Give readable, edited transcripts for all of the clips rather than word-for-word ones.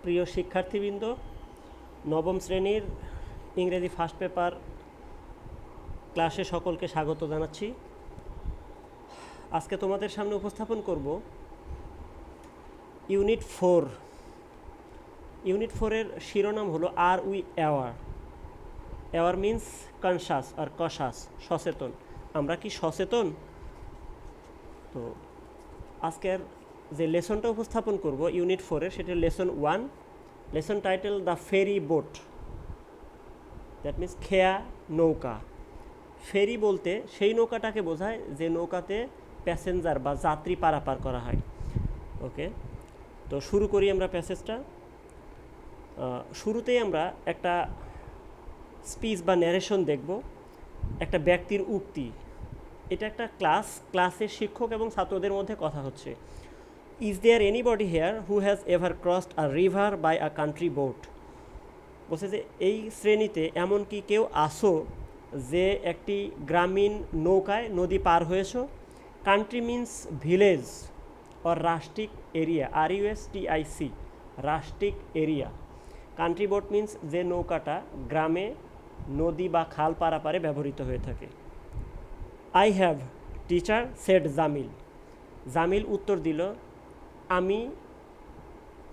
প্রিয় শিক্ষার্থীবৃন্দ, নবম শ্রেণীর ইংরেজি ফার্স্ট পেপার ক্লাসে সকলকে স্বাগত জানাচ্ছি। আজকে তোমাদের সামনে উপস্থাপন করব ইউনিট 4। ইউনিট 4-এর শিরোনাম হলো are we aware. Aware means conscious আর কশাস, সচেতন। আমরা কি সচেতন? তো আজকের যে লেসনটা উপস্থাপন করব ইউনিট 4-এর, সেটা lesson 1। Lesson title the ferry boat, that means খেয়া নৌকা। ফেরি বলতে সেই নৌকাটাকে বোঝায় যে নৌকাতে প্যাসেঞ্জার বা যাত্রী পারাপার করা হয়। ওকে, তো শুরু করি আমরা প্যাসেজটা। শুরুতেই আমরা একটা স্পিচ বা ন্যারেশন দেখব, একটা ব্যক্তির উক্তি। এটা একটা ক্লাসের শিক্ষক এবং ছাত্রদের মধ্যে কথা হচ্ছে। Is there anybody here who has ever crossed a river by a country boat? বলছে যে এই শ্রেণীতে এমন কি কেউ আসো যে একটি গ্রামীণ নৌকায় নদী পার হয়েছো? Country means village or রাষ্ট্রিক area, RUSTIC, রাষ্ট্রিক area. Country boat means যে নৌকাটা গ্রামে নদী বা খাল পারাপারে ব্যবহৃত হয়ে থাকে। I have teacher said Jamil. Jamil উত্তর দিল, আমি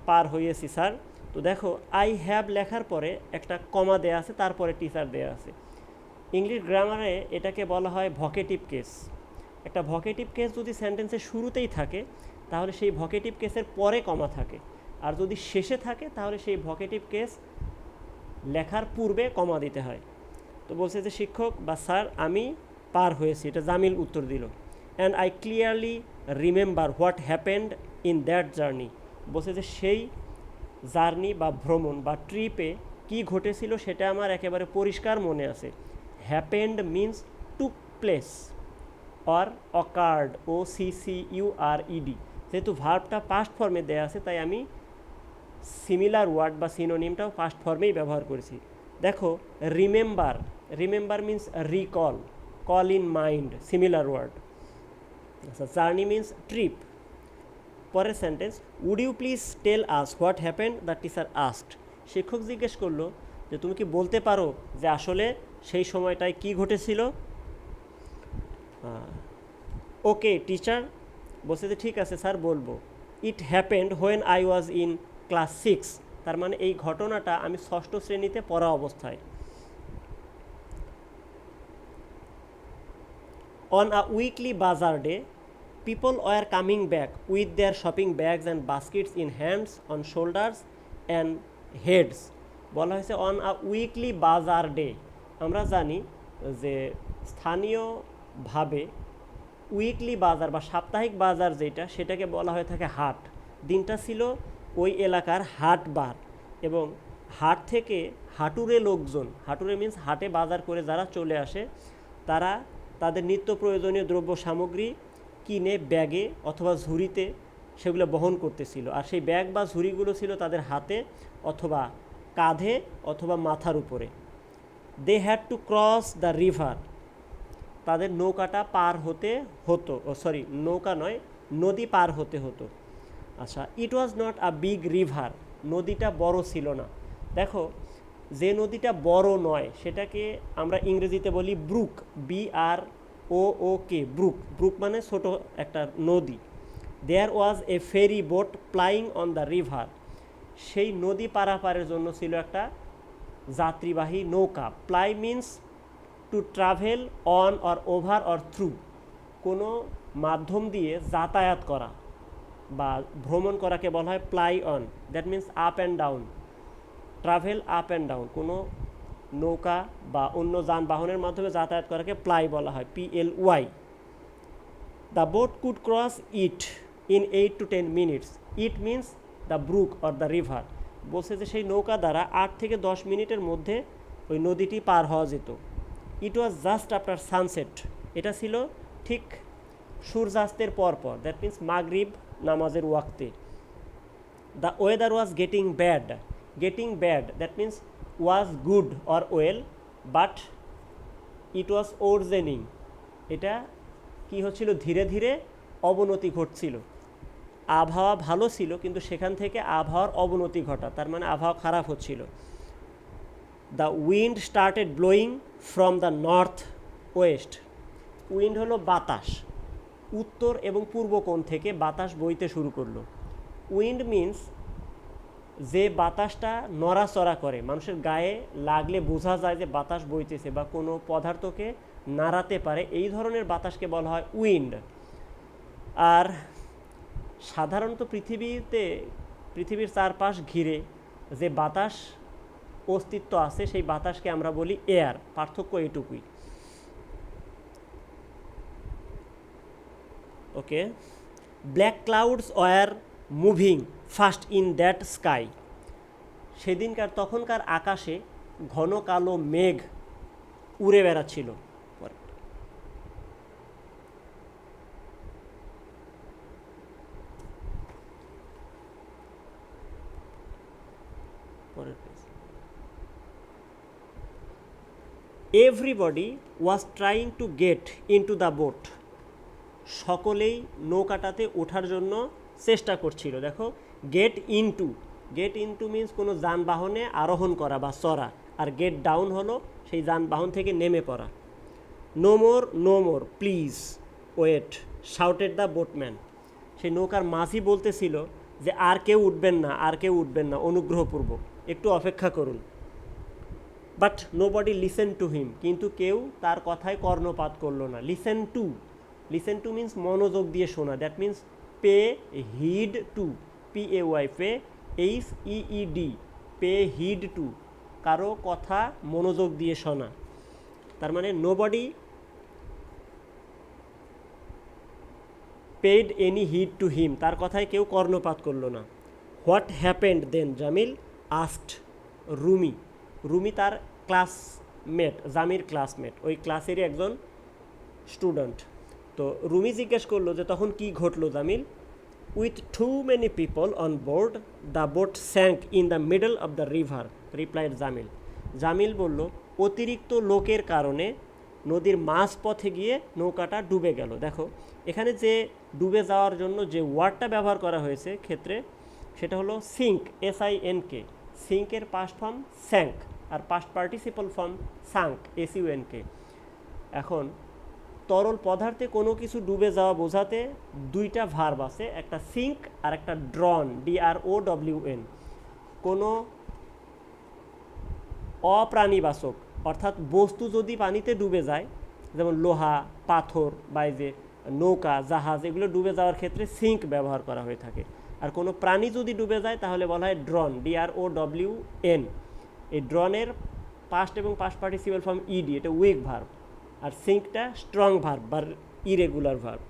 পার হয়েছি স্যার। তো দেখো, আই হ্যাভ লেখার পরে একটা কমা দেয়া আছে, তারপরে টিচার দেয়া আছে। ইংলিশ গ্রামারে এটাকে বলা হয় ভকেটিভ কেস। একটা ভকেটিভ কেস যদি সেন্টেন্সের শুরুতেই থাকে তাহলে সেই ভকেটিভ কেসের পরে কমা থাকে, আর যদি শেষে থাকে তাহলে সেই ভকেটিভ কেস লেখার পূর্বে কমা দিতে হয়। তো বলছে যে শিক্ষক বা স্যার আমি পার হয়েছি, এটা জামিল উত্তর দিল। And I clearly remember what happened in that journey. বলছে যে সেই জার্নি বা ভ্রমণ বা ট্রিপে কি ঘটেছিল সেটা আমার একেবারে পরিষ্কার মনে আছে। Happened means took place or occurred, OCCURED। যেহেতু ভার্বটা পাস্ট ফর্মে দেওয়া আছে তাই আমি সিমিলার ওয়ার্ড বা সিনোনিমটাও পাস্ট ফর্মেই ব্যবহার করেছি। দেখো, remember means recall, call in mind, similar word. আচ্ছা, জার্নি মিন্স ট্রিপ। পরের sentence, would you please tell us what happened, the teacher asked. শিক্ষক জিজ্ঞেস করলো যে তুমি কি বলতে পারো যে আসলে সেই সময়টায় কি ঘটেছিল? ওকে টিচার, বলছে যে ঠিক আছে স্যার বলবো। It happened when I was in class 6। তার মানে এই ঘটনাটা আমি 6ষ্ঠ শ্রেণীতে পড়া অবস্থায়। অন আ উইকলি বাজার day, people were coming back with their shopping bags and baskets in hands, on shoulders and heads. বলা হয়েছে অন আ উইকলি বাজার ডে। আমরা জানি যে স্থানীয়ভাবে উইকলি বাজার বা সাপ্তাহিক বাজার যেটা, সেটাকে বলা হয়ে থাকে হাট। দিনটা ছিল ওই এলাকার হাটবার, এবং হাট থেকে হাটুরে লোকজন, হাটুরে মিন্স হাটে বাজার করে যারা চলে আসে, তারা তাদের নিত্য প্রয়োজনীয় দ্রব্য সামগ্রী কিনে ব্যাগে অথবা ঝুড়িতে সেগুলো বহন করতেছিল। আর সেই ব্যাগ বা ঝুড়িগুলো ছিল তাদের হাতে অথবা কাঁধে অথবা মাথার উপরে। They had to cross the river, তাদের নৌকাটা পার হতে হতো, নৌকা নয়, নদী পার হতে হতো। আচ্ছা, it was not a big river, নদীটা বড় ছিল না। দেখো, যে নদীটা বড় নয় সেটাকে আমরা ইংরেজিতে বলি ব্রুক, BROOK, ব্রুক মানে ছোট একটা নদী। There was a ferry boat plying on the river, সেই নদী পারাপারের জন্য ছিল একটা যাত্রীবাহী নৌকা। Ply means to travel on or over or through, কোনো মাধ্যম দিয়ে যাতায়াত করা বা ভ্রমণ করাকে বলা হয় ply on. That means up and down, travel up and down, কোনো নৌকা বা অন্য যানবাহনের মাধ্যমে যাতায়াত করাকে প্লাই বলা হয়, PLY। The boat could cross it in 8 to 10 minutes. It means the brook or the river. বলছে যে সেই নৌকা দ্বারা 8 থেকে 10 মিনিটের মধ্যে ওই নদীটি পার হওয়া যেত। ইট ওয়াজ জাস্ট আফটার সানসেট, এটা ছিল ঠিক সূর্যাস্তের পরপর, দ্যাট মিন্স মাগরিব নামাজের ওয়াক্তে। The weather was getting bad, that means was good or well, but it was worsening, এটা কি হচ্ছিল, ধীরে ধীরে অবনতি ঘটছিল। আবহাওয়া ভালো ছিল কিন্তু সেখান থেকে আবহাওয়ার অবনতি ঘটা, তার মানে আবহাওয়া খারাপ হচ্ছিল। The wind started blowing from the north West. Wind হলো বাতাস, উত্তর এবং পূর্ব কোণ থেকে বাতাস বইতে শুরু করলো। উইন্ড মিন্স যে বাতাসটা নড়াচড়া করে, মানুষের গায়ে লাগলে বোঝা যায় যে বাতাস বইতেছে বা কোনো পদার্থকে নাড়াতে পারে, এই ধরনের বাতাসকে বলা হয় উইন্ড। আর সাধারণত পৃথিবীর চারপাশ ঘিরে যে বাতাস অস্তিত্ব আছে সেই বাতাসকে আমরা বলি এয়ার। পার্থক্য এটুকুই। Okay, black clouds were moving fast in that sky. সেদিনকার তখনকার আকাশে ঘন কালো মেঘ উড়ে বেড়াচ্ছিল। Everybody was trying to get into the boat. সকলেই নৌকাটাতে ওঠার জন্য চেষ্টা করছিল। দেখো, গেট ইনটু মিন্স কোনো যানবাহনে আরোহণ করা বা চড়া, আর গেট ডাউন হলো সেই যানবাহন থেকে নেমে পড়া। No more please wait shouted the boatman. সেই নৌকার মাঝি বলতেছিল যে আর কেউ উঠবেন না, অনুগ্রহপূর্ব একটু অপেক্ষা করুন। But nobody listen to him, কিন্তু কেউ তার কথায় কর্ণপাত করলো না। লিসেন টু মিন্স মনোযোগ দিয়ে শোনা, that means pay heed to, PAY, pay HEED, pay heed to, কারো কথা মনোযোগ দিয়ে শোনা। তার মানে nobody paid any heed to him, তার কথায় কেউ কর্ণপাত করলো না। What happened then Jamil asked Rumi তার ক্লাসমেট, জামির ক্লাসমেট, ওই ক্লাসেরই একজন স্টুডেন্ট। তো রুমি জিজ্ঞেস করলো যে তখন কি ঘটলো Jamil. With too many people on board the boat sank in the middle of the river, replied Jamil বলল অতিরিক্ত লোকের কারণে নদীর মাঝপথে গিয়ে নৌকাটা ডুবে গেল। দেখো, এখানে যে ডুবে যাওয়ার জন্য যে ওয়ার্ডটা ব্যবহার করা হয়েছে ক্ষেত্রে, সেটা হলো সিঙ্ক, SINK। সিঙ্কের পাস্ট ফর্ম স্যাঙ্ক, আর past participle form sunk, SUNK। এখন তরল পদার্থে কোনো কিছু ডুবে যাওয়া বোঝাতে দুইটা ভার্ব আছে, একটা সিঙ্ক আর একটা ড্রন, DROWN। কোনো অপ্রাণীবাচক অর্থাৎ বস্তু যদি পানিতে ডুবে যায়, যেমন লোহা, পাথর বা এই যে নৌকা, জাহাজ, এগুলো ডুবে যাওয়ার ক্ষেত্রে সিঙ্ক ব্যবহার করা হয়ে থাকে। আর কোনো প্রাণী যদি ডুবে যায় তাহলে বলা হয় ড্রন, DROWN। এই ড্রনের পাস্ট এবং পাস্ট পার্টিসিপল ফর্ম ED, এটা উইক ভার্ব, আর সিঙ্কটা স্ট্রং ভার্ব বা irregular verb.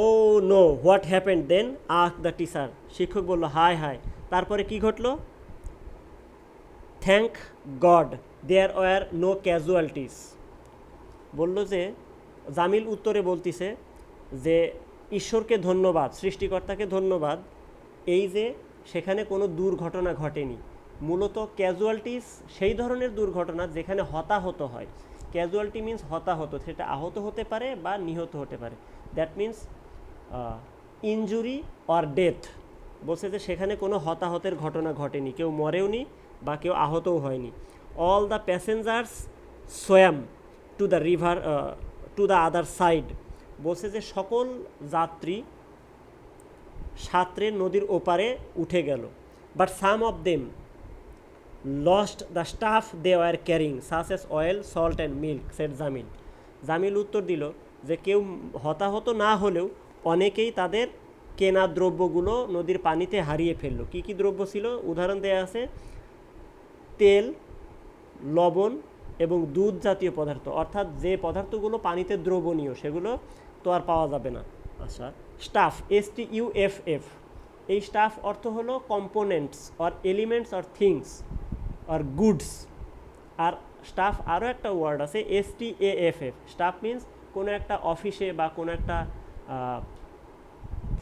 Oh no what happened then asked the teacher. শিক্ষক বলল হায়, তারপরে কি ঘটলো। Thank god there were no casualties. বলল যে জামিল উত্তরে বলতিছে যে ঈশ্বরকে ধন্যবাদ, সৃষ্টিকর্তাকে ধন্যবাদ, এই যে সেখানে কোনো দুর্ঘটনা ঘটেনি। মূলত ক্যাজুয়ালিটিস সেই ধরনের দুর্ঘটনা যেখানে হতাহত হয়। ক্যাজুয়ালিটি মিন্স হতাহত, সেটা আহত হতে পারে বা নিহত হতে পারে। That means injury or death. বলছে যে সেখানে কোনো হতাহতের ঘটনা ঘটেনি, কেউ মরেওনি বা কেউ আহতও হয়নি। All the passengers swam to the river to the other side. বলছে যে সকল যাত্রী সাঁতরে নদীর ওপারে উঠে গেল। But some of them lost the stuff they were carrying such as oil, salt and milk, said Jamil উত্তর দিল যে কেউ হতাহত না হলেও অনেকেই তাদের কেনা দ্রব্যগুলো নদীর পানিতে হারিয়ে ফেললো। কি কি দ্রব্য ছিল উদাহরণ দেয়া আছে, তেল, লবণ এবং দুধ জাতীয় পদার্থ, অর্থাৎ যে পদার্থগুলো পানিতে দ্রবণীয় সেগুলো তো আর পাওয়া যাবে না। আচ্ছা, স্টাফ, STUFF, এই স্টাফ অর্থ হলো components or elements or things or goods. আর স্টাফ আরও একটা ওয়ার্ড আছে STAFF। স্টাফ মিন্স কোনো একটা অফিসে বা কোনো একটা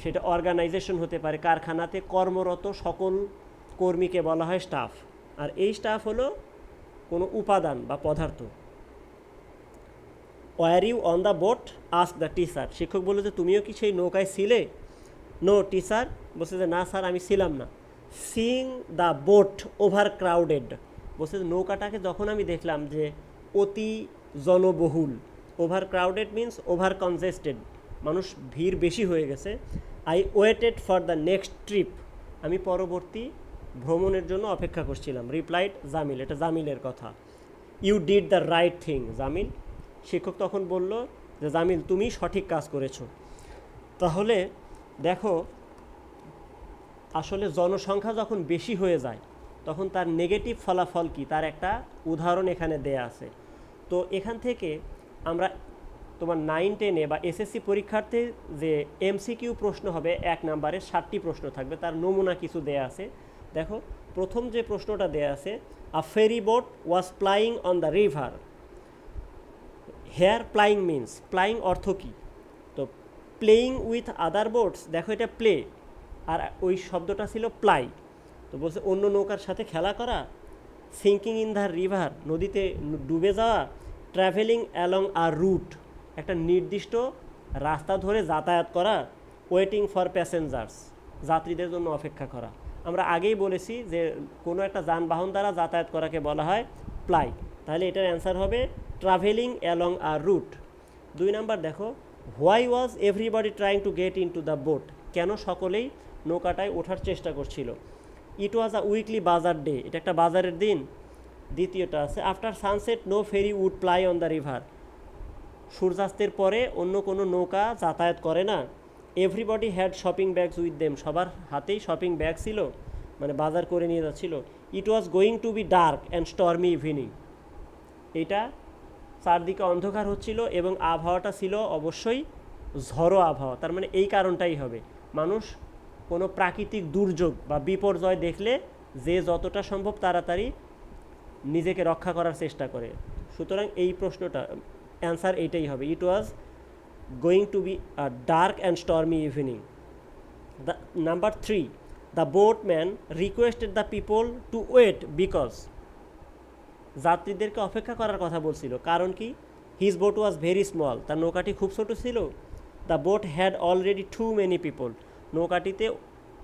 সেটা অর্গানাইজেশন হতে পারে, কারখানাতে কর্মরত সকল কর্মীকে বলা হয় স্টাফ। আর এই স্টাফ হলো কোনো উপাদান বা পদার্থ। Were you on the boat ask the teacher. শিক্ষক বলল যে তুমিও কি সেই নৌকায় ছিলে? নো টিচার, বলছে যে না স্যার আমি ছিলাম না। Seeing the boat over crowded, বলছে যে নৌকাটাকে যখন আমি দেখলাম যে অতি জনবহুল, over crowded means over congested, মানুষ ভিড় বেশি হয়ে গেছে। I waited for the next trip, আমি পরবর্তী ভ্রমণের জন্য অপেক্ষা করছিলাম। রিপ্লাইড জামিল, এটা জামিলের কথা। You did the right thing Jamil, শিক্ষক তখন বলল যে জামিল তুমি সঠিক কাজ করেছো। তাহলে দেখো আসলে জনসংখ্যা যখন বেশি হয়ে যায় তখন তার নেগেটিভ ফলাফল কি, তার একটা উদাহরণ এখানে দেয়া আছে। তো এখান থেকে আমরা তোমার 9-10 বা এসএসসি পরীক্ষার্থী যে এমসিকিউ প্রশ্ন হবে 1 নম্বরে 7টি প্রশ্ন থাকবে, তার নমুনা কিছু দেয়া আছে। দেখো প্রথম যে প্রশ্নটা দেয়া আছে, a ferry boat was plying on the river. Here plying means, plying অর্থ কী? তো প্লেয়িং উইথ আদার বোটস, দেখো এটা প্লে, আর ওই শব্দটা ছিল প্লাই। তো বলছে অন্য নৌকার সাথে খেলা করা। সিঙ্কিং ইন দ্য রিভার, নদীতে ডুবে যাওয়া। ট্রাভেলিং অ্যালং আ রুট, একটা নির্দিষ্ট রাস্তা ধরে যাতায়াত করা। ওয়েটিং ফর প্যাসেঞ্জার্স, যাত্রীদের জন্য অপেক্ষা করা। আমরা আগেই বলেছি যে কোনো একটা যানবাহন দ্বারা যাতায়াত করাকে বলা হয় প্লাই, তাহলে এটার অ্যান্সার হবে ট্রাভেলিং অ্যালং আ রুট। 2 নাম্বার দেখো, why was everybody trying to get in to the boat, কেন সকলেই নৌকাটায় ওঠার চেষ্টা করছিল। ইট ওয়াজ আ উইকলি বাজার ডে, এটা একটা বাজারের দিন। দ্বিতীয়টা আছে, after sunset no ferry would ply on the river, সূর্যাস্তের পরে অন্য কোনো নৌকা যাতায়াত করে না। Everybody had shopping bags with them, সবার হাতেই শপিং ব্যাগ ছিল, মানে বাজার করে নিয়ে যাচ্ছিল। It was going to be dark and stormy evening, এটা চারদিকে অন্ধকার হচ্ছিল এবং আবহাওয়াটা ছিল অবশ্যই ঝড়ো আবহাওয়া। তার মানে এই কারণটাই হবে, মানুষ কোনো প্রাকৃতিক দুর্যোগ বা বিপর্যয় দেখলে যে যতটা সম্ভব তাড়াতাড়ি নিজেকে রক্ষা করার চেষ্টা করে। সুতরাং এই প্রশ্নটা অ্যান্সার এইটাই হবে, it was going to be a dark and stormy evening. The number 3, the boatman requested the people to wait because, যাত্রীদেরকে অপেক্ষা করার কথা বলছিল, কারণ কি? His boat was very small, তার নৌকাটি খুব ছোট ছিল। The boat had already too many people, নৌকাটিতে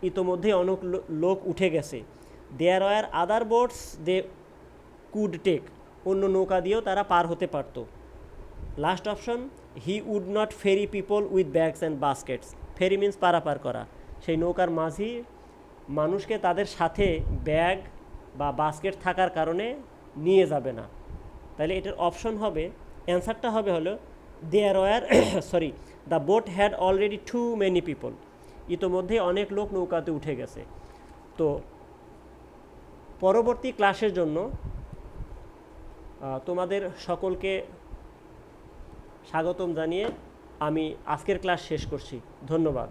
ইতোমধ্যেই অনেক লোক উঠে গেছে। There were other boats they could take, অন্য নৌকা দিয়েও তারা পার হতে পারত। Last option, he would not ferry people with bags and baskets, ferry means পারাপার করা, সেই নৌকার মাঝি মানুষকে তাদের সাথে ব্যাগ বা বাস্কেট থাকার কারণে নিয়ে যাবে না। তাহলে এটার অপশন হবে, অ্যান্সারটা হবে হলো there were sorry the boat had already too many people, ইতোমধ্যে অনেক লোক নৌকাতে উঠে গেছে। তো পরবর্তী ক্লাসের জন্য তোমাদের সকলকে স্বাগতম জানিয়ে আমি আজকের ক্লাস শেষ করছি। ধন্যবাদ।